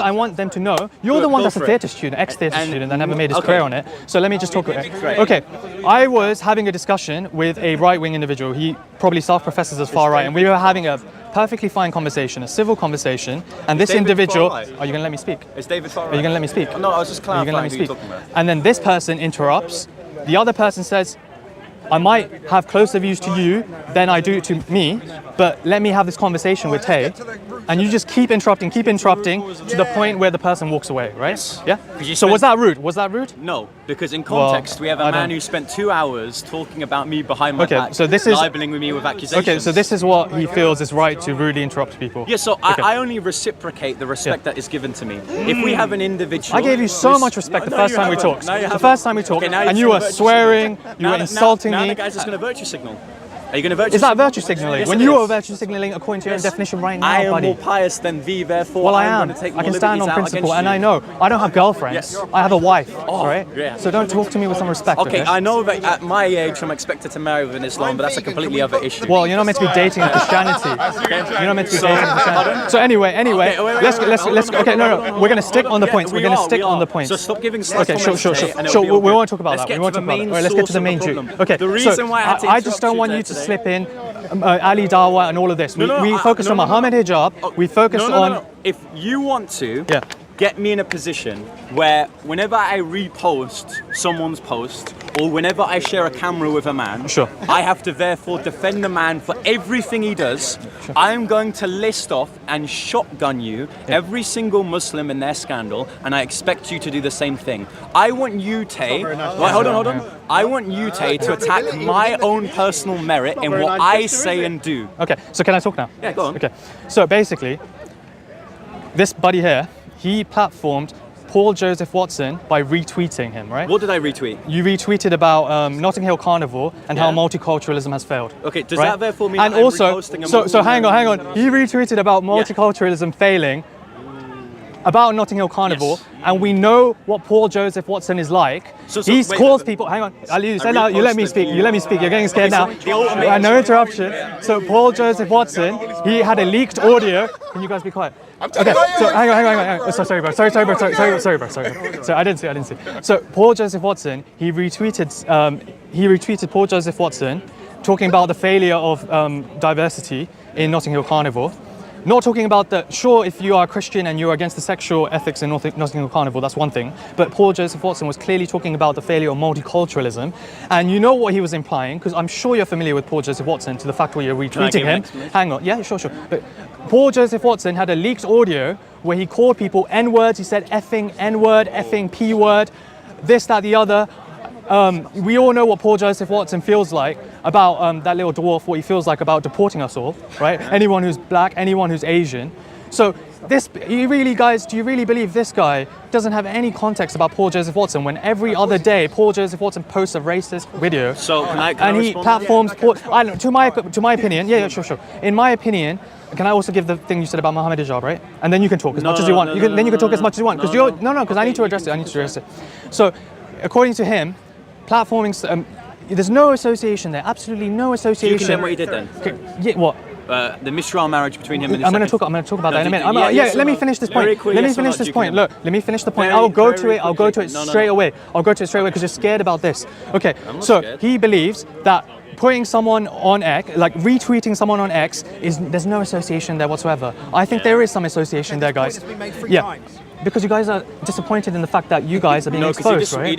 I want them to know, you're the one that's a theatre student, ex-theatre student that never made his career on it. So let me just talk about it. Okay, I was having a discussion with a right-wing individual. He probably self-professes as far right, and we were having a perfectly fine conversation, a civil conversation, and this individual... Are you going to let me speak? Is David far right? Are you going to let me speak? No, I was just clarifying who you're talking about. And then this person interrupts. The other person says, I might have closer views to you than I do to me, but let me have this conversation with Tay. And you just keep interrupting to the point where the person walks away, right? Yes. Yeah? So was that rude? Was that rude? No, because in context, we have a man who spent 2 hours talking about me behind my back, so this is libeling me with accusations. Okay, so this is what he feels is right to rudely interrupt people. Yeah, so I only reciprocate the respect that is given to me. If we have an individual... I gave you so much respect the first time we talked. The first time we talked, and you were swearing, you were insulting me. Now the guy's just going to virtue signal. Are you going to virtue Is that virtue signaling? Yes, when you are virtue signaling according to your own definition right now, I am buddy. more pious than thee, therefore Well, I I'm am. going to take I more can stand liberties on out principle, against and you. I know I don't have girlfriends. Yes. I have a wife, right? Yeah. So don't talk to me with some respect. Okay, I know that at my age I'm expected to marry within Islam, but that's a completely other issue. Well, you're not meant to be dating in Christianity. You're not meant to be dating in Christianity. So anyway, let's. Okay, no. We're gonna stick on the points. We're gonna stick on the points. So stop giving slight Okay, comments sure. today, and Sure, it'll be we all won't good. talk about that. Let's We won't get talk to about the that. main All right, let's get to the source main of the juice. problem. Okay, The reason why I had to I just don't interrupt want you you to today- slip in Ali Dawah and all of this. We focus on Muhammad hijab. We focus on. No. If you want to Yeah. get me in a position where whenever I repost someone's post or whenever I share a camera with a man, Sure. I have to therefore defend the man for everything he does. Sure. I'm going to list off and shotgun you every single Muslim in their scandal, and I expect you to do the same thing. I want you, Tay. Hold on. I want you, Tay, to attack my own personal merit in what I say and do. Okay, so can I talk now? Yeah, go on. Okay, so basically, this buddy here, he platformed Paul Joseph Watson by retweeting him, right? What did I retweet? You retweeted about Notting Hill Carnival and how multiculturalism has failed. Okay, does right? that therefore mean and that I'm also, reposting a so Muslim hang on. He retweeted about multiculturalism failing, about Notting Hill Carnival, and we know what Paul Joseph Watson is like. He calls people. Hang on, Ali, you let me speak. You're getting scared now. No interruption. So Paul Joseph Watson, he had a leaked audio. Can you guys be quiet? Okay, so hang on. So sorry, bro. Sorry, bro. So I didn't see. So Paul Joseph Watson, he retweeted Paul Joseph Watson talking about the failure of diversity in Notting Hill Carnival. Not talking about if you are a Christian and you're against the sexual ethics in Notting Hill Carnival, that's one thing. But Paul Joseph Watson was clearly talking about the failure of multiculturalism. And you know what he was implying, because I'm sure you're familiar with Paul Joseph Watson to the fact where you're retweeting him. Hang on, yeah, sure. But Paul Joseph Watson had a leaked audio where he called people N-words. He said effing N-word, effing P-word, this, that, the other. We all know what Paul Joseph Watson feels like about that little dwarf, what he feels like about deporting us all, right? Anyone who's black, anyone who's Asian. So do you really believe this guy doesn't have any context about Paul Joseph Watson when every other day Paul Joseph Watson posts a racist video? So he platforms Paul, I don't know, to my opinion, yeah, sure. In my opinion, can I also give the thing you said about Muhammad hijab, right? And then you can talk as much as you want. Then you can talk as much as you want. Because I need to address it. So according to him, platforming, there's no association there, absolutely no association. You condemn what he did then? Yeah, what? The mistrial marriage between him and his I'm going to talk about that in a minute. Let me finish this point. Let me finish this point. Look, let me finish the point. I'll go to it straight away. I'll go to it straight away because you're scared about this. Okay, so he believes that putting someone on X, like retweeting someone on X, there's no association there whatsoever. I think there is some association there, guys. Yeah. Because you guys are disappointed in the fact that you guys are being exposed, right?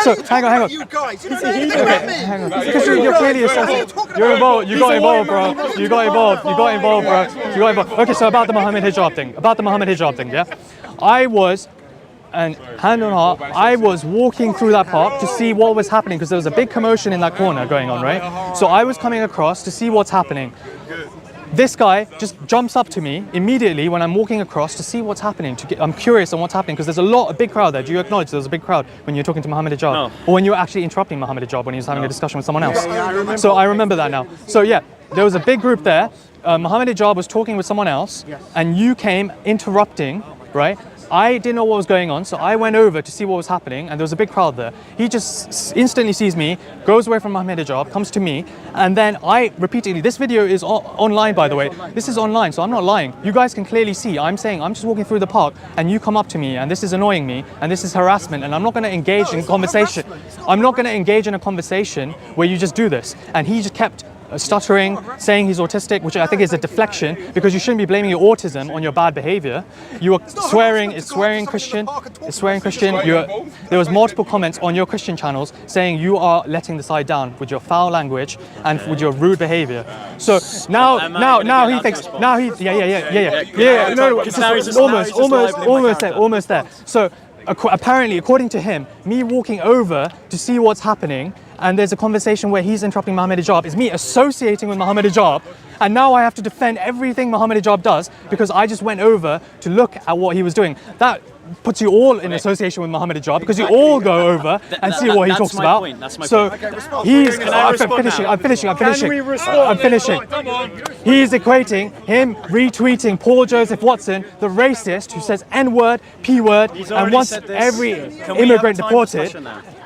So hang on. You guys, Hang on. Because you're clearly associated. You're involved. You got involved, bro. Okay, so about the Muhammad hijab thing. Yeah, I was, and hand on heart, I was walking through that park to see what was happening because there was a big commotion in that corner going on, right? So I was coming across to see what's happening. This guy just jumps up to me immediately when I'm walking across to see what's happening. I'm curious on what's happening because there's a big crowd there. Do you acknowledge there's a big crowd when you're talking to Muhammad hijab? No. Or when you were actually interrupting Muhammad hijab when he was having a discussion with someone else? So I remember that now. So yeah, there was a big group there. Muhammad hijab was talking with someone else and you came interrupting right? I didn't know what was going on, so I went over to see what was happening, and there was a big crowd there. He just instantly sees me, goes away from Mohammed Hijab, comes to me, and then I repeatedly, this video is online, by the way. This is online, so I'm not lying. You guys can clearly see, I'm saying, I'm just walking through the park, and you come up to me, and this is annoying me, and this is harassment, and I'm not going to engage in conversation. I'm not going to engage in a conversation where you just do this. And he just kept stuttering, saying he's autistic, which I think is a deflection, because you shouldn't be blaming your autism on your bad behavior. You were swearing, it's swearing Christian, there was multiple comments on your Christian channels saying you are letting the side down with your foul language and with your rude behavior. So now he thinks, no, almost there. So apparently, according to him, me walking over to see what's happening, and there's a conversation where he's interrupting Mohammed Hijab, is me associating with Mohammed Hijab, and now I have to defend everything Mohammed Hijab does because I just went over to look at what he was doing. That puts you all in association with Mohammed Hijab because you all go over and see what he talks about. That's my so point. he's, I'm finishing. He's equating him retweeting Paul Joseph Watson, the racist who says N-word, P-word, and wants every immigrant deported,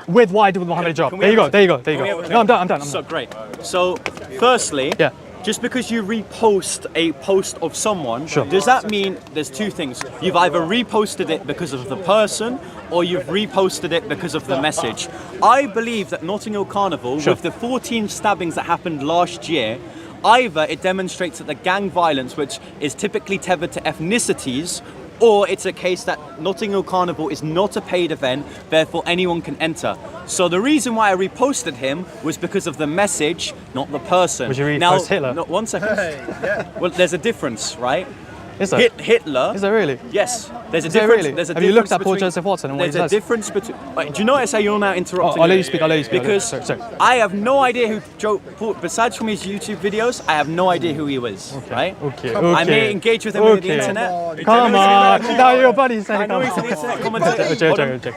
with what I did with Mohammed Hijab. There you go. No, I'm done. So great. So, firstly, yeah. Just because you repost a post of someone, sure. Does that mean there's two things? You've either reposted it because of the person, or you've reposted it because of the message. I believe that Notting Hill Carnival, sure. with the 14 stabbings that happened last year, either it demonstrates that the gang violence, which is typically tethered to ethnicities, or it's a case that Notting Hill Carnival is not a paid event, therefore anyone can enter. So the reason why I reposted him was because of the message, not the person. Would you repost Hitler? No, 1 second. Well, there's a difference, right? Is there? Hitler. Is there really? Yes. There's a Is there difference. really? There's a Have you looked at difference Paul Joseph Watson and what he There's does? a difference between. Wait, do you notice how you're now interrupting? I'll let you speak. Because sorry. I have no idea who Joe. Besides from his YouTube videos, I have no idea who he was. Okay. Right? Okay. I may engage with him on the internet. Come on. No, your buddy's saying. I know he's an internet commentator.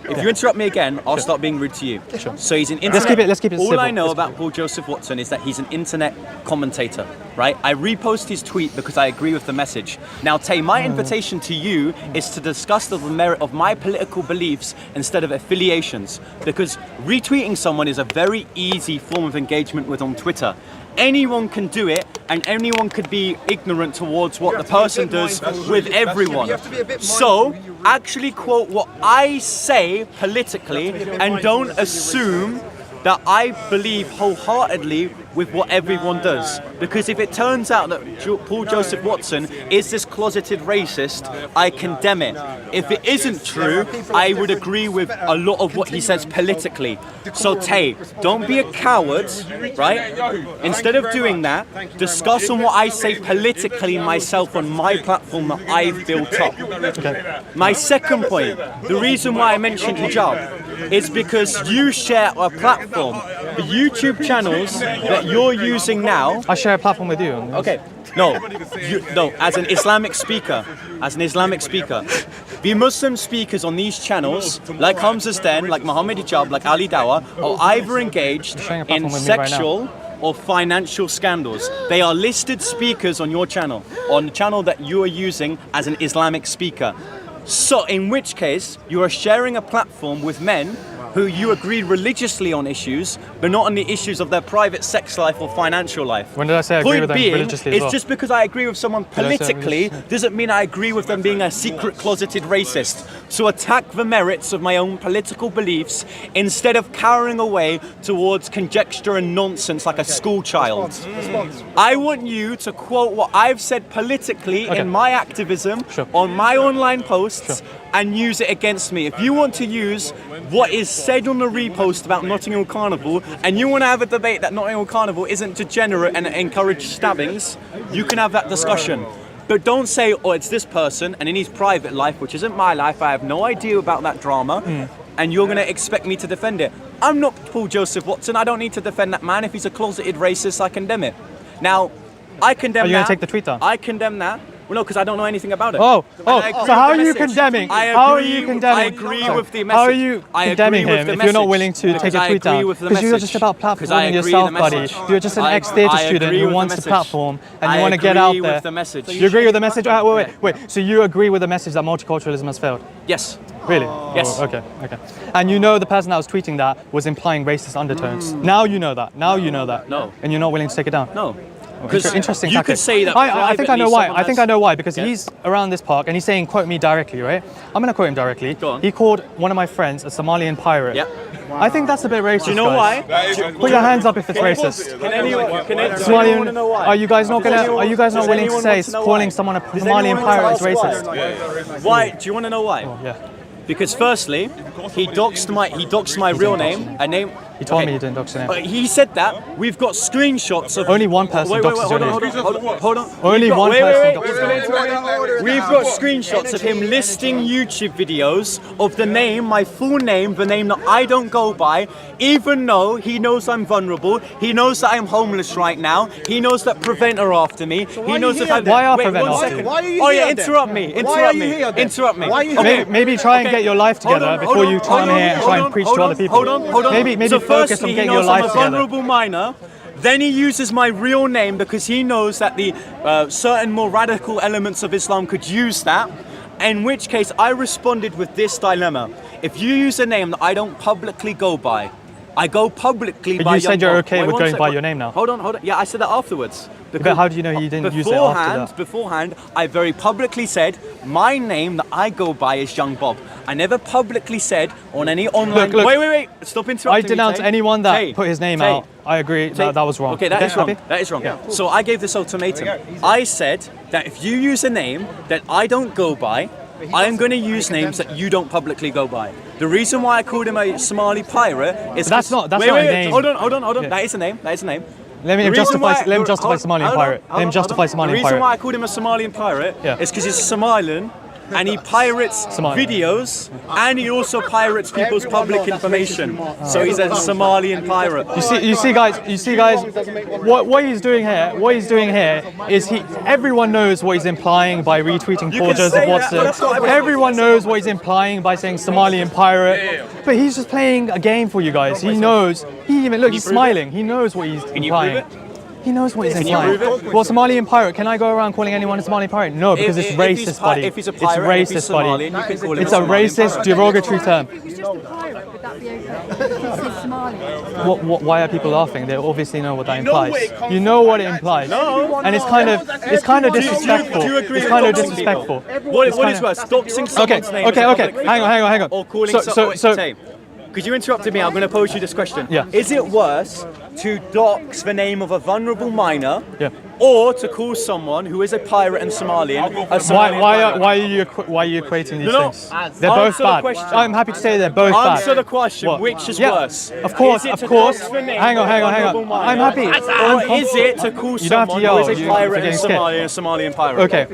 If you interrupt me again, I'll start being rude to you. Sure. So he's an internet. Let's keep it All civil. I know about Paul Joseph Watson is that he's an internet commentator, right? I repost his tweet because I agree with the message. Now, Tay, my invitation to you is to discuss the merit of my political beliefs instead of affiliations, because retweeting someone is a very easy form of engagement with on Twitter. Anyone can do it, and anyone could be ignorant towards what the person does with everyone. So, actually quote what I say politically, and don't assume that I believe wholeheartedly with what everyone does. Because if it turns out that Paul Joseph Watson is this closeted racist, I condemn it. If it isn't true, I would agree with a lot of what he says politically. So Tay, don't be a coward, right? Instead of doing that, discuss on what I say politically myself on my platform that I've built up. Okay. My second point, the reason why I mentioned hijab is because you share a platform. The YouTube channels that you're using now. I share a platform with you. Okay. No, as an Islamic speaker, the Muslim speakers on these channels, like Hamza's Den, like Mohammed Hijab, like Ali Dawah, are either engaged in sexual or financial scandals. They are listed speakers on your channel, on the channel that you are using as an Islamic speaker. So, in which case, you are sharing a platform with men who you agree religiously on issues, but not on the issues of their private sex life or financial life. When did I say I agree with them religiously as well? It's just because I agree with someone politically doesn't mean I agree with them being a secret closeted racist. So attack the merits of my own political beliefs instead of cowering away towards conjecture and nonsense like a school child. I want you to quote what I've said politically in my activism on my online posts and use it against me. If you want to use what is said on the repost about Notting Hill Carnival and you want to have a debate that Notting Hill Carnival isn't degenerate and encourage stabbings, you can have that discussion. But don't say, oh, it's this person and in his private life, which isn't my life, I have no idea about that drama, and you're going to expect me to defend it. I'm not Paul Joseph Watson. I don't need to defend that man. If he's a closeted racist, I condemn it. Now, I condemn that. Are you going to take the tweet down? I condemn that. Well, no, because I don't know anything about it. Oh, And I agree so how are with the you message. condemning? I How are agree- you condemning? I agree with the message. How are you I condemning agree with him the if you're not message. willing to take Because a I tweet agree down? with the Because you're message. just about Because I platforming agree yourself, with the buddy. message. You're just an I- ex-theatre I student agree who with the wants to message. platform and you I want to get out agree there. with the message. You agree with the message? Wait. So you agree with the message that multiculturalism has failed? Yes. Really? Yes. Oh, okay. And you know the person that was tweeting that was implying racist undertones. Now you know that. No. And you're not willing to take it down. No. Interesting you tactic. could say that. I think I know why. I think I know why because Yeah. he's around this park and he's saying, "Quote me directly," right? I'm gonna quote him directly. Go on. He called one of my friends a Somalian pirate. Yeah. I think that's a bit racist. Do you know guys. why? Put your hands up if it's racist. Can anyone want to Somalian. know why? Are you guys not Does willing to anyone say want to know calling why? someone a Does Somalian anyone pirate want is to ask racist? Why? Do you want to know why? Yeah. Because firstly, he doxed my real name, a name. He told okay. me he didn't dox your name. He said that. We've got screenshots of. Only one person Wait, doxes your hold name. on. Only We've got- one wait, person wait, doxes wait. your name. We've got screenshots of him listing YouTube videos of the name, my full name, the name that I don't go by, even though he knows I'm vulnerable. He knows that I'm homeless right now. He knows that Prevent are after me. He knows that I'm. Why are Wait, Prevent one after second. you? Why are you Oh here yeah, then? interrupt me. Why are you here then? Interrupt me. Why are you here? Maybe try and get your life together before you come here and try and preach to other people. Hold on. Maybe so focus firstly, on getting he your knows life I'm a together. vulnerable minor. Then he uses my real name because he knows that the certain more radical elements of Islam could use that. In which case, I responded with this dilemma: if you use a name that I don't publicly go by, I go publicly But by. you said you're Young okay Bob. with Wait, going one by sec. your name now. Hold on. Yeah, I said that afterwards. But how do you know he didn't use it after that? Beforehand, I very publicly said my name that I go by is Young Bob. I never publicly said on any online. Look. Wait. Stop interrupting I me, denounce Tay. anyone that Tay. put his name Tay. out. I agree that was wrong. Okay, that is wrong. happy? That is wrong. So I gave this ultimatum. I said that if you use a name that I don't go by, I am going to use names that you don't publicly go by. The reason why I called him a Somali pirate is But that's 'cause- not a wait, name. Hold on. Yeah. That is a name. Let me The reason justify why- Somalian hold on, pirate. hold Let him on, justify hold on. Somalian The reason pirate. why I called him a Somalian pirate is because he's Somalian and he pirates Somalian. videos and he also pirates people's public information. So he's a Somalian pirate. You see, guys. What he's doing here is everyone knows what he's implying by retweeting Paul can Joseph say that, Watson. but that's not everyone. Everyone knows what he's implying by saying Somalian pirate. But he's just playing a game for you guys. He knows. He's prove smiling. He knows what he's Can you implying. prove it? He knows what he's Can you implying. prove it? Well, Somalian pirate. Can I go around calling anyone a Somalian pirate? No, because it's racist, buddy. If he's a pirate, it's if he's racist, buddy. Somalian, you can call him It's a Somalian racist, pirate. derogatory term. He's just a pirate, would that be okay? He's Somali. Why are people laughing? They obviously know what that You know implies. where it comes You know what it from, implies. No. And it's kind of disrespectful. Do you agree It's with kind of doxing disrespectful. people? What is kinda- worse, doxing Okay, someone's name? okay. Hang on. Or calling So, Tay, because you interrupted me, I'm going to pose you this question. Yeah. Is it worse to dox the name of a vulnerable minor, Yeah. or to call someone who is a pirate and Somalian a Somalian pirate? Why are you equating these No, things? answer They're both the bad. question. I'm happy to say they're both bad. Answer the question. What? Which is Yeah, worse? Of course. Is it to dox the name Hang of a on. vulnerable minor, I'm happy. Or is it to call You don't have to someone yell, who is a you're pirate and getting scared. Somalian pirate? Okay.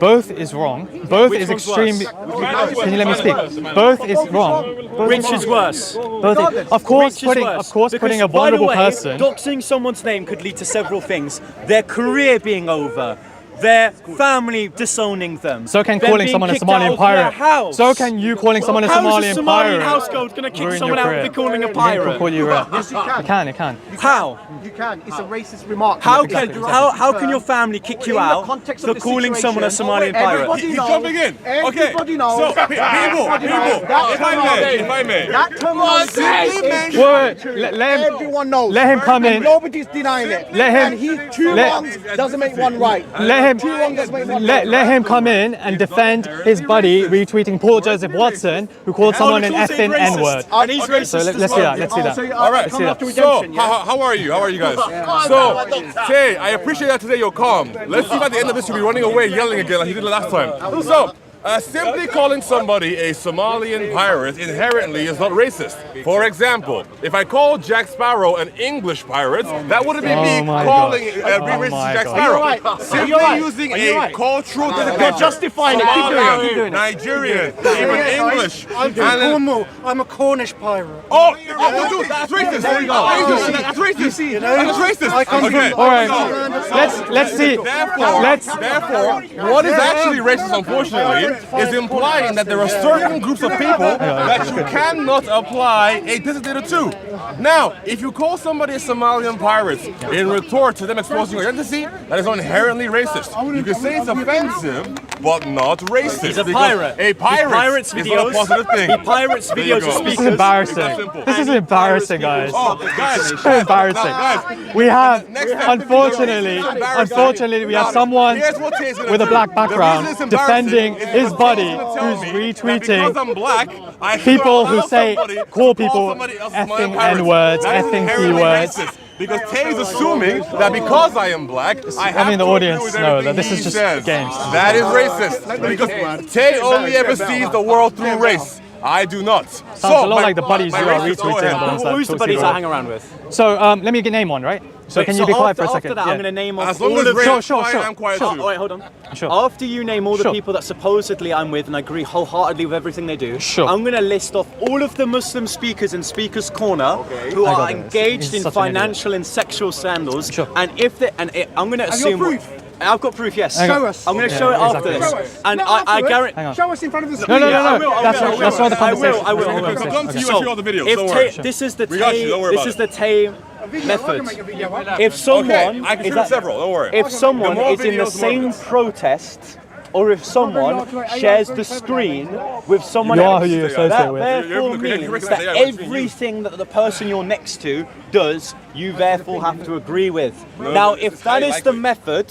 Both is wrong. Both Which is one's extremely. worse? Can you let me speak? Both is wrong. Both Which is worse? Both is, of course, Which is worse? putting Because, a by the vulnerable way, person. doxing someone's name could lead to several things. Their career being over, their family disowning them. So can them calling being someone a kicked Somalian out of pirate. their house. So can you calling someone a How Somalian is a Somalian pirate. household going to kick ruin someone your out career. for calling a Can pirate? call you a, Yes, you can. It can. How? You can. It's a racist remark. How Exactly. can how can your family kick you In the out context for of the calling someone a situation, Somalian pirate? everybody He's knows- jumping in. Okay. Everybody knows. So, people, if I may. That terminology is Wait, let him. everyone knows. Let him come in. And nobody's denying it. Let him- And he two let- wrongs doesn't make one right. Let him. Two wrongs doesn't make one Let right. him come in and defend his buddy retweeting Paul Joseph Watson, who called someone an effing N-word. And he's racist. So let's as see well. that. Let's see Oh, so that. you All right. coming after So, redemption, yeah? How are you? How are you guys? So, Tay, I appreciate that today you're calm. Let's see if at the end of this you'll be running away yelling again like you did the last time. So, Simply calling somebody a Somalian pirate inherently is not racist. For example, if I call Jack Sparrow an English pirate, that wouldn't be me calling be racist to Jack Sparrow. Simply using a cultural You're justifying it. Keep doing it. Nigerian, even English. I'm a Cornish pirate. Oh, dude, that's racist. There you go. That's racist. That's racist. Okay. All right. Let's see. Therefore, what is actually racist, unfortunately, is implying that there are certain groups of people that you cannot apply a designator to. Now, if you call somebody a Somalian pirate in retort to them exposing your identity, that is not inherently racist. You can say it's offensive, but not racist. He's a pirate. A pirate pirates is videos. not a positive thing. He pirates videos of This is speakers. embarrassing. This is embarrassing, guys. Oh, guys, So embarrassing. guys, We have, next step, unfortunately, we have someone here's what Tay's gonna with a do. black The background reason it's embarrassing defending is his because buddy Tay's gonna tell who's me that retweeting because I'm black, I people should who allow say, somebody to call people somebody else a effing pirate. N-words, That is effing inherently P-words. racist. Because Tay is assuming that because I am black, I have I mean, the to agree audience with know everything that this he is just says. games. That is racist. Because Tay only ever sees the world through race. I do not. Sounds a lot like the buddies you are racist- go retweeting. ahead. the ones that Who's the talk to buddies you I about. hang around with? So let me name one, right? So can you be quiet for a second? After that, I'm going to name off As long all as of Ray Sure, is sure, quiet, sure. I'm quiet Sure. too. Oh, wait, hold on. Sure. After you name all the Sure. people that supposedly I'm with and I agree wholeheartedly with everything they do, Sure. I'm going to list off all of the Muslim speakers in Speakers Corner who I are got this. engaged He's in such an idiot. financial and sexual scandals. Sure. And if they, I'm going to assume. proof? I've got proof, yes. Show us. I'm going to show it exactly. after Show this. us. And Not I afterwards. guarantee. Hang on. Show us in front of the No, screen. no, Yeah, I no, will, no. I That's will, not the conversation. I will. That's not the Come conversation. to you Okay. and see all the videos. Don't If worry. this is the We got you, don't worry This about is the Tay method. If Okay, someone I can is show at- several. Don't worry. if someone The more is in the videos, the more same videos. protest, or if someone shares the screen with someone You are else, who you associate that with. therefore You're means correct, that yeah, what's between you? everything that the person you're next to does, you therefore have to agree with. Now, it's if that highly is the likely. method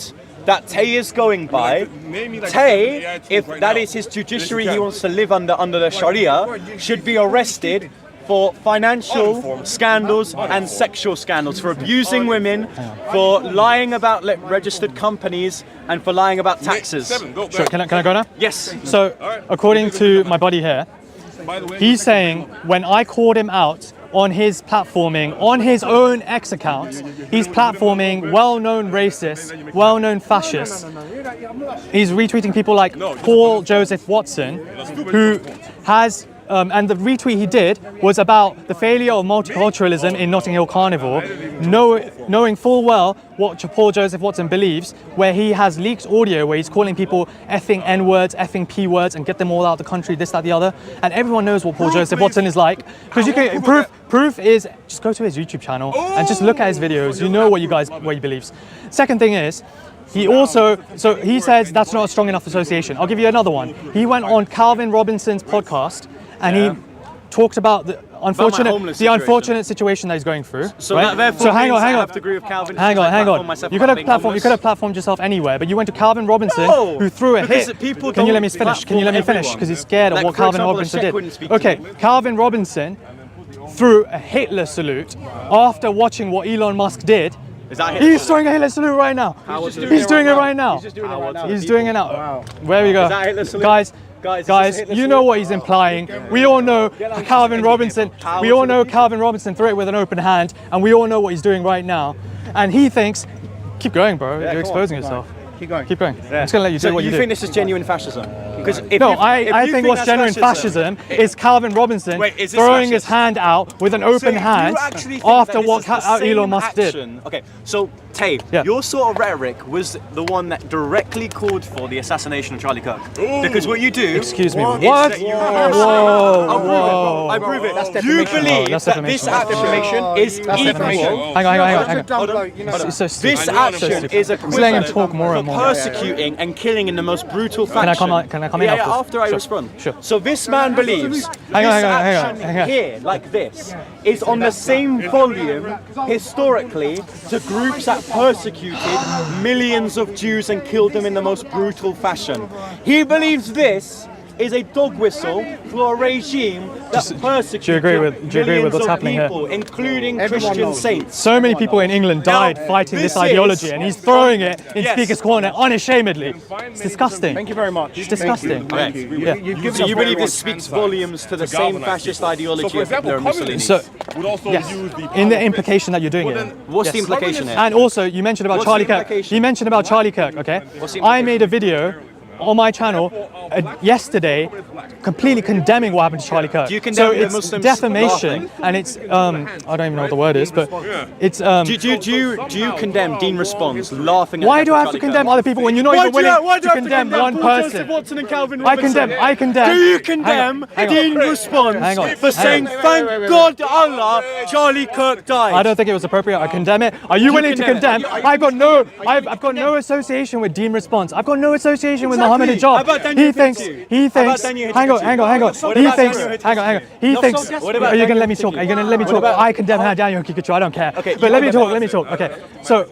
that Tay is going by, Name me like Tay, AI if tools right that now. is his judiciary Yes, he you wants to live under the Sharia, should be arrested for financial scandals and sexual scandals, for abusing women, for lying about registered companies, and for lying about taxes. Seven, go. Sure, can I go now? Yes. So, according to my buddy here, By the way, he's saying when I called him out on his platforming, on his own X account, he's platforming well-known racists, well-known fascists. He's retweeting people like Paul Joseph Watson, who has, and the retweet he did was about the failure of multiculturalism in Notting Hill Carnival, knowing full well what Paul Joseph Watson believes, where he has leaked audio where he's calling people effing N-words, effing P-words, and get them all out of the country, this, that, the other. And everyone knows what Paul Joseph Watson is like. Because you can proof is just go to his YouTube channel and just look at his videos. You know what he believes. Second thing is, he also, so he says that's not a strong enough association. I'll give you another one. He went on Calvin Robinson's podcast and he talked about the unfortunate situation that he's going through. So right? that therefore so hang means on, hang I on. have to agree with Calvin. Hang because I on, hang platform on. myself You about could have being platformed homeless. yourself anywhere, but you went to Calvin Robinson, No, who threw a because hit. people Can you let me don't finish? Can you let me platform finish? everyone. Because he's scared of Like, what for Calvin example, Robinson Sheck wouldn't did. speak to Okay, me. Calvin Robinson threw a Hitler salute after watching what Elon Musk did. Is that Hitler He's throwing a Hitler salute right now. He's doing it right now. He's doing it now. Wow. Where we go. Is that Hitler salute? Guys, Guys, guys, Hitler you salute? know what he's implying. We all know Calvin Robinson. We all know Calvin Robinson threw it with an open hand, and we all know what he's doing right now. And he thinks, keep going, bro. You're exposing yourself. Keep going. Keep going. I'm just gonna let you do So what you you do. think this is genuine fascism? Because if No, you, if I you think what's that's genuine fascism is Calvin Robinson Wait, is this throwing his fascist? hand out with an So open you hand actually think after that this what is the same Elon Musk did. action? Okay, so Tay, Yeah. your sort of rhetoric was the one that directly called for the assassination of Charlie Kirk. Because what you do, Excuse me, is what? that you- Whoa, I prove it. That's You defamation. believe That's that this defamation. action is That's defamation. equal. Hang on. That's a dumb Hold on. bloke, you know that. It's so stupid. This I know, action stupid. is I'm just letting him equivalent talk more and for more. persecuting and killing in the most brutal fashion. Can I come in Yeah, after? after I Sure. respond. Sure. So this man believes Hang on, this hang on. action here, like this, is on the same volume historically to groups that persecuted millions of Jews and killed them in the most brutal fashion. He believes this is a dog whistle for a regime that persecutes do you agree with millions what's of happening here? people, including Christian saints. So many people in England died fighting this ideology, and he's throwing it in Yes. Speaker's Corner unashamedly. It's disgusting. Thank you very much. It's disgusting. Okay. So you believe this speaks volumes to the same fascist ideology for of Hitler and example, Mussolini? So, would also yes, use the in the implication that you're doing it. What's the implication here? And also, you mentioned about What's Charlie the Kirk. implication? You mentioned about Charlie Kirk, okay? What's the I made a video on my channel yesterday completely condemning what happened to Charlie Kirk. Do you condemn so the it's Muslims defamation, laughing? and it's, I don't even know what the word is, but it's... Do you condemn Dean Responds laughing at why do I have to Charlie condemn Kirk? other people when you're not even willing to condemn one person? Watson and Calvin I condemn. Do you condemn Dean Responds Hang on, for saying, thank God Allah, Charlie Kirk died? I don't think it was appropriate. I condemn it. Are you willing to condemn condemn? I've got no association with Dean Response. I've got no association with Mohammed How Hijab. about Daniel He How about thinks. Daniel Hang on. What He about thinks. Daniel Hang on. He No, thinks. so what about Are you gonna Daniel let me talk? Are you gonna let me What talk? about- I condemn Daniel Kikuchu. I don't care. Okay, But you let me condemn talk. Let me talk. Okay. So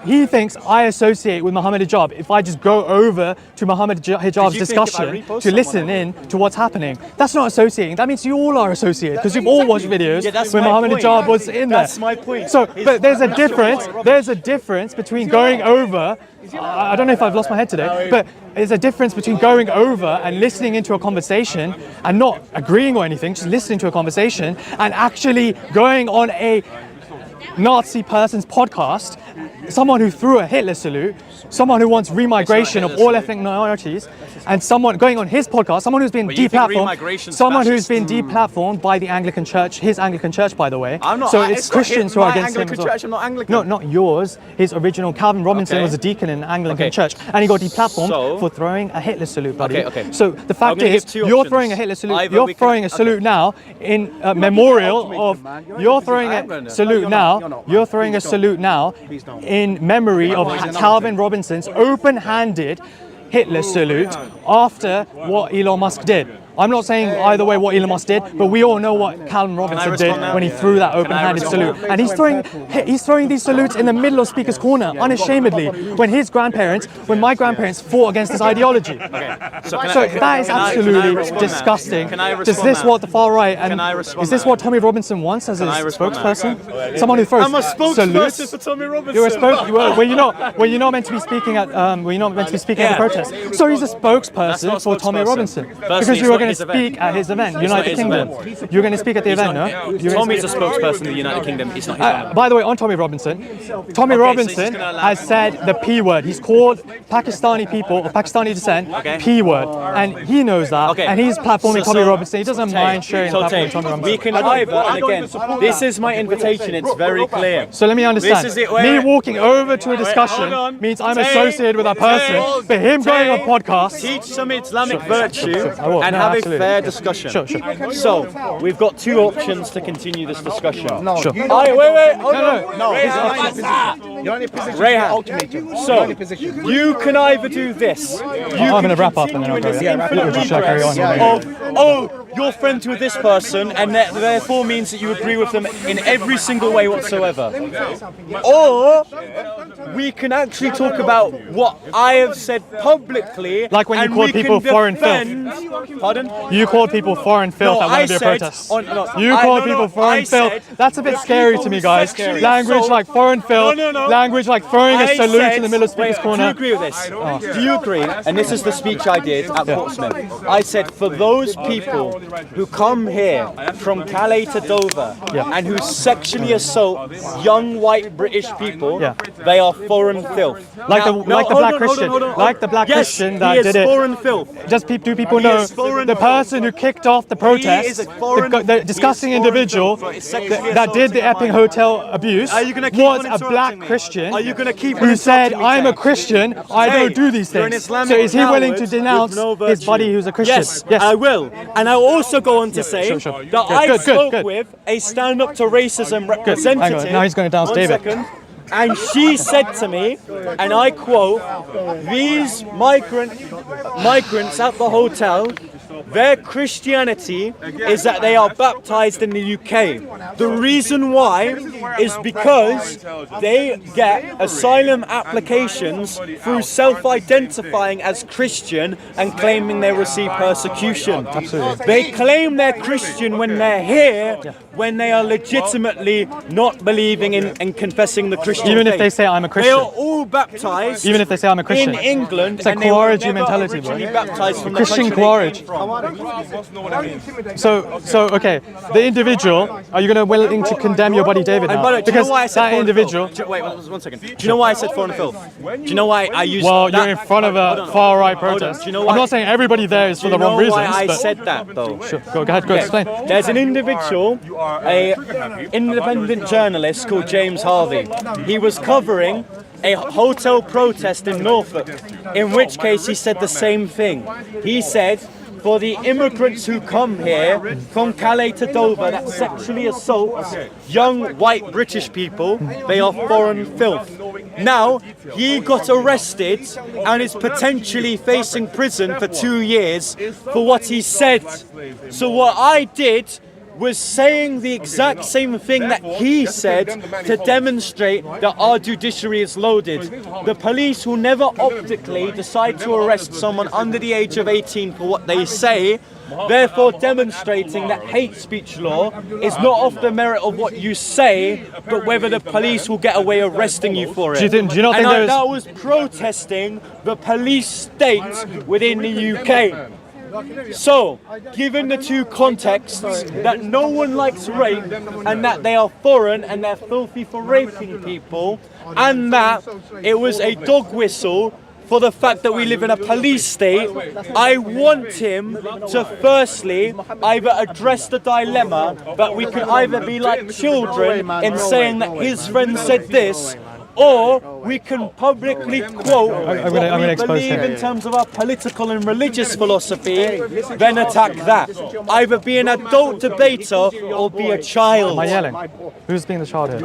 he thinks I associate with Mohammed Hijab if I just go over to Mohammed Hijab's Did you think if I discussion repost to listen someone? in to what's happening. That's not associating. That means you all are associated because you've all watched videos Yeah, that's when my Mohammed point. Hijab was in there. That's my point. So, but there's a difference. There's a difference between going over. I don't know if I've lost my head today, but there's a difference between going over and listening into a conversation and not agreeing or anything, just listening to a conversation, and actually going on a Nazi person's podcast, someone who threw a Hitler salute, someone who wants remigration of all ethnic minorities, and someone going on his podcast, someone who's been But you think deplatformed, remigration's someone who's fascist? been deplatformed by the Anglican Church, his Anglican Church, by the way. I'm not. So I- it's not Christians who are my against him Anglican as well. Church, I'm not Anglican. No, not yours. His original Calvin Robinson Okay. was a deacon in an Anglican Okay. church, and he got deplatformed So- for throwing a Hitler salute, buddy. Okay. So the I'm fact gonna is, give two you're options. throwing a Hitler salute. Either You're we can- throwing a salute now in memorial of. You're throwing a salute now. You're throwing a salute now in memory of Calvin Robinson's open-handed Hitler salute after what Elon Musk did. I'm not saying either way what Elon Musk did, but we all know what Calvin Robinson did respond now? when he threw that open-handed salute. And he's throwing these salutes in the middle of Speaker's Corner, unashamedly, when my grandparents fought against this ideology. So That is absolutely respond now? disgusting. Can I Is respond this now? what the far right and Can I respond is this now? what Tommy Robinson wants as a I respond now? spokesperson? Someone who throws I'm a spokesperson salutes. for Tommy Robinson. You're a well, you're not meant to be speaking at the protest. So he's a spokesperson not for Tommy spokesperson. Robinson Firstly, because it's you were not going to his speak event. at his event, not United his Kingdom. event. You're going to speak at the event, no? Tommy's a spokesperson of the United Kingdom. It's not his event. By the way, on Tommy Robinson, Tommy Okay, so Robinson he's gonna allow- has said the P word. He's called Pakistani people of Pakistani descent P word, and he knows that. Okay. And he's platforming Tommy So- Robinson. He doesn't mind sharing the platform with Tommy Robinson. we can either, and again, this is my invitation. It's very clear. So let me understand. This is it, Me wait. walking over to a hold discussion on. means I'm Tay, associated with that person, but him going on podcasts. Teach some Islamic virtue I will. and No, have absolutely. a fair discussion. Sure. So, we've got two options to continue this discussion. No, Sure. you Wait, hold on. you're in a position to Rayhan. ultimatum. So, You're in a position. you can either do this. I'm going to wrap up and then I'll go. Should I carry on? You're friends with this person, and that therefore means that you agree with them in every single way whatsoever. Or we can actually talk about what I have said publicly. Like when you and called we people can foreign filth. defend- Pardon? You called people foreign filth No, at one I of your said protests. no, You I- called no, no, people foreign I filth. said That's a bit the scary people to me, who guys. sexually Language assault- like foreign filth. No. Language like throwing a I salute said- in the middle of Speaker's wait, Corner. Do you agree with this? Do you agree? And this is the speech I did at Portsmouth. I said, for those people who come here from Calais to Dover and who sexually assault young white British people, they are foreign filth. Like the hold black on, Christian, hold on. like the black Yes, Christian that he is did it. foreign filth. Do people He know is foreign the filth. person who kicked off the He protest, is a foreign- the he is disgusting foreign individual filth. It's sexually that did the assaulting Epping a Hotel abuse, Are you gonna keep was on a interrupting black me? Christian Are you gonna keep on who said, interrupting me, "I'm a Tay? Christian, I Tay, don't do these you're an things." Islamic So is he willing to coward denounce with no his virtue. buddy who's a Christian? Yes, I will. And I'll also go on to say sure. that Good, I good, spoke good. with a Stand Up to Racism Hang on, representative. now he's going to dance One David. second. And she said to me, and I quote, "These migrants at the hotel Their Christianity is that they are baptized in the UK. The reason why is because they get asylum applications through self-identifying as Christian and claiming they receive persecution. Absolutely. They claim they're Christian when they're here, when they are legitimately not believing in and confessing the Christian Even faith. if they say I'm a They Christian. are all baptized. Even if they say I'm a Christian. In England, It's a and they were Quaritch never mentality, bro. originally baptized from the Christian country they Quaritch. came from. So okay, the individual, are you gonna willing to condemn your buddy David And now? by the way, do you Because know why I said that foreign individual. filth? Wait, 1 second. Do you know why I said foreign filth? Do you know why I used Well, that? you're in front of Hold a on, far-right hold on. protest. Do you know I'm why? not saying everybody there is for Do the you wrong know reasons, why I but said that though? sure, go ahead, go explain. There's an individual, a independent journalist called James Harvey. He was covering a hotel protest in Norfolk, in which case he said the same thing. He said, for the immigrants who come here from Calais to Dover that sexually assault young white British people, they are foreign filth. Now, he got arrested and is potentially facing prison for 2 years for what he said. So what I did was saying the exact same thing that he said to demonstrate that our judiciary is loaded. The police will never optically decide to arrest someone under the age of 18 for what they say, therefore demonstrating that hate speech law is not off the merit of what you say, but whether the police will get away arresting you for it. Do you not think there's... that was protesting the police state within the UK. So, given the two contexts, that no one likes rape and that they are foreign and they're filthy for raping people, and that it was a dog whistle for the fact that we live in a police state, I want him to firstly either address the dilemma that we can either be like children in saying that his friend said this, or we can publicly quote what we expose believe him. in terms of our political and religious philosophy, then attack that. Either be an adult debater or be a child. Am I yelling? Who's being the child here?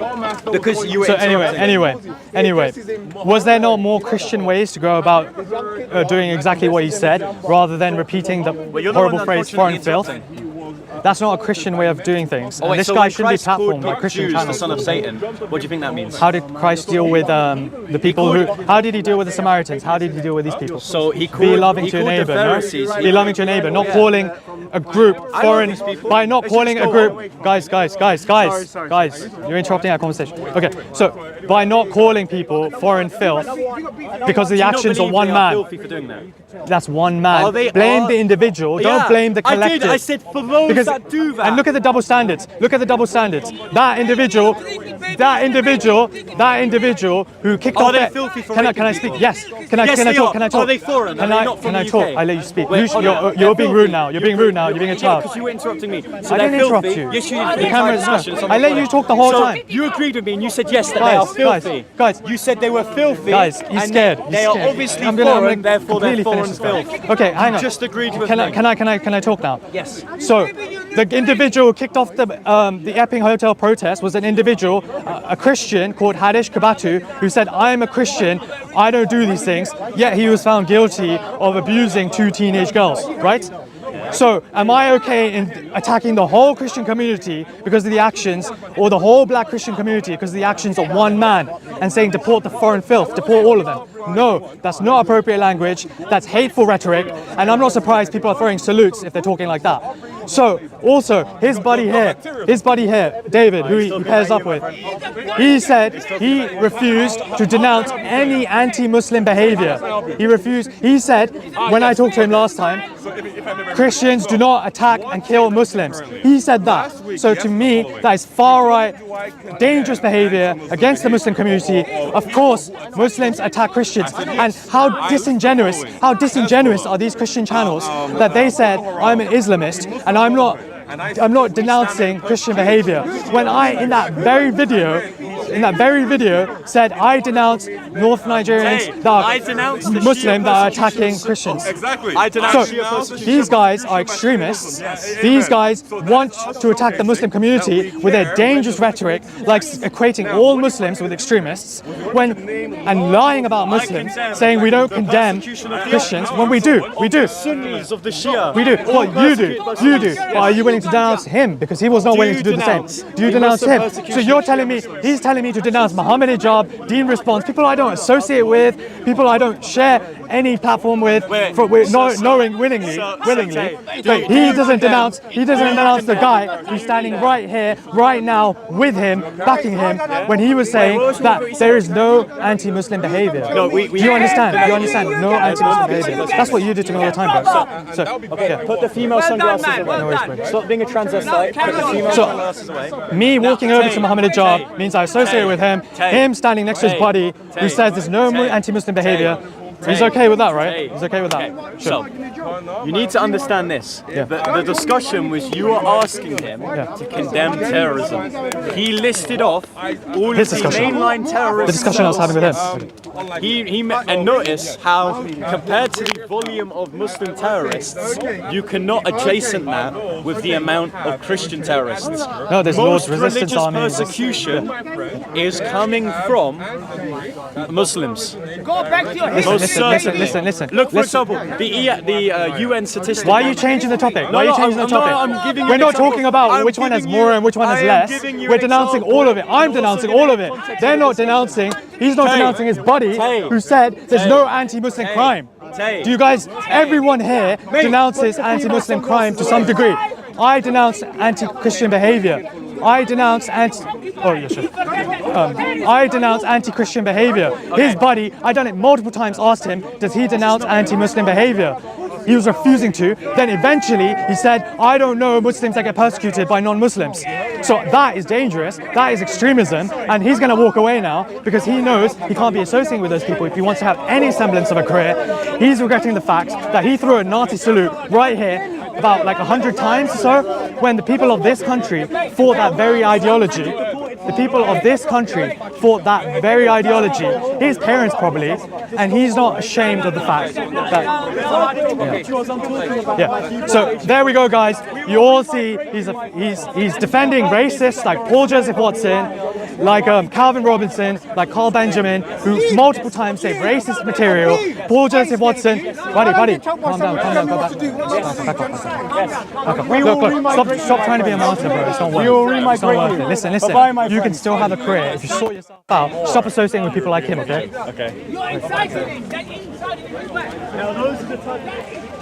Because you were So interrupting. anyway, was there not more Christian ways to go about doing exactly what he said, rather than repeating the horrible phrase "foreign filth"? That's not a Christian way of doing things. And this guy shouldn't be platformed by Christian Jews the channels. son of Satan. What do you think that means? How did Christ deal with the people who? How did he deal with the Samaritans? How did he deal with these people? So he Be called, loving he to your called neighbor. the No? Pharisees. Be loving to your neighbor. Not calling a group foreign by not calling a group. Guys. You're interrupting our conversation. Okay, so by not calling people foreign filth because the actions of one man. Filthy for doing that? That's one man. Blame Blame the individual. Don't blame the collective. I said for those that do that. And look at the double standards. Look at the double standards. That individual who kicked off. Are they filthy for Can I raping speak? people? Yes. Can I Yes, talk? they are. Can I talk? Are they foreign? Are they not from Can I the talk? UK? I let you speak. Wait, hold on. You're being rude filthy. now. You're being rude now. You're being a child. Because you were interrupting me. So I they're didn't interrupt filthy. you. Yes, you did. The camera's discussion. I let you talk the whole So time. you agreed with me and you said yes that they are filthy. Guys. You said they were filthy. Guys, he's and scared. They He's are scared. obviously I'm gonna foreign, therefore they're completely foreign finish this. filth. Okay, hang on. Just agreed with Can me. I talk now? Yes. So, the individual who kicked off the Epping Hotel protest was an individual, a Christian called Hadish Kabatu, who said, "I'm a Christian, I don't do these things." Yet he was found guilty of abusing 2 teenage girls, right? So, am I okay in attacking the whole Christian community because of the actions, or the whole black Christian community because of the actions of one man, and saying deport the foreign filth, deport all of them? No, that's not appropriate language, that's hateful rhetoric, and I'm not surprised people are throwing salutes if they're talking like that. So, also, his buddy here, David, who he pairs up with, he said he refused to denounce any anti-Muslim behavior. He said, when I talked to him last time, Christians do not attack and kill Muslims. He said that. So to me, that is far-right, dangerous behavior against the Muslim community. Of course, Muslims attack Christians. And how disingenuous are these Christian channels that they said, I'm an Islamist and I'm not denouncing Christian behavior. When in that very video, in that very video said, I denounce North Nigerians that denounced are Muslim that are attacking Christians. Exactly. I denounce So these guys are extremists. These guys want to attack the Muslim community with their dangerous rhetoric, like equating all Muslims with extremists, and lying about Muslims, saying we don't condemn Christians when we do. We do. Sunnis of the Shia. We do. Well, you do. You do. But are you willing to denounce him? Because he was not willing to do the same. Do you denounce him? So you're telling me, he's telling me to denounce Muhammad Hijab, Deen Response, people I don't associate with, people I don't share any platform with, knowing willingly. But he doesn't denounce the guy who's standing right here, right now, with him, backing him, when he was saying that there is no anti-Muslim behavior. No, do you understand? Do you understand? No anti-Muslim behavior. That's what you do to me all the time, bro. So Okay, yeah. put the female sunglasses away. No worries, bro. Stop being a transvestite. Put the female sunglasses away. Me walking over to Muhammad Hijab means I associate with him. Him standing next to his buddy who says there's no anti-Muslim behavior. He's okay with that, right? He's okay with that. Sure. So, you need to understand this. The discussion was you were asking him to condemn terrorism. He listed off all of the mainline terrorists. The discussion I was having with him. And notice how, compared to the volume of Muslim terrorists, you cannot adjacent that with the amount of Christian terrorists. No, there's Most Lord's resistance religious armies. persecution is coming from Muslims. Go back to your Listen. Look, for example, the UN statistics. Why are you changing the topic? Why are you changing the topic? I'm giving you We're not examples. talking about I'm which one has giving more you- and which one has I am less. giving you We're denouncing examples. all of it. I'm denouncing all of it. They're not denouncing. He's not denouncing his buddy who said there's no anti-Muslim crime. Do you guys, everyone here denounces anti-Muslim crime to some degree. I denounce anti-Christian behavior. I denounce anti-Christian behavior. His buddy, I done it multiple times, asked him, does he denounce anti-Muslim behavior? He was refusing to. Then eventually he said, I don't know Muslims that get persecuted by non-Muslims. So that is dangerous, that is extremism, and he's going to walk away now because he knows he can't be associating with those people if he wants to have any semblance of a career. He's regretting the fact that he threw a Nazi salute right here about like 100 times or so, when the people of this country fought that very ideology. The people of this country fought that very ideology, his parents probably, and he's not ashamed of the fact that... Yeah. So there we go, guys. You all see he's defending racists like Paul Joseph Watson, like Calvin Robinson, like Carl Benjamin, who multiple times say racist material. Paul Joseph Watson, buddy, calm down, go back up. Look, stop trying to be a martyr, bro. It's not worth it. Listen. You can still have a career if you sort yourself out. Stop associating with people like him, okay? Okay. You're inciting. That inciting. Now those are the type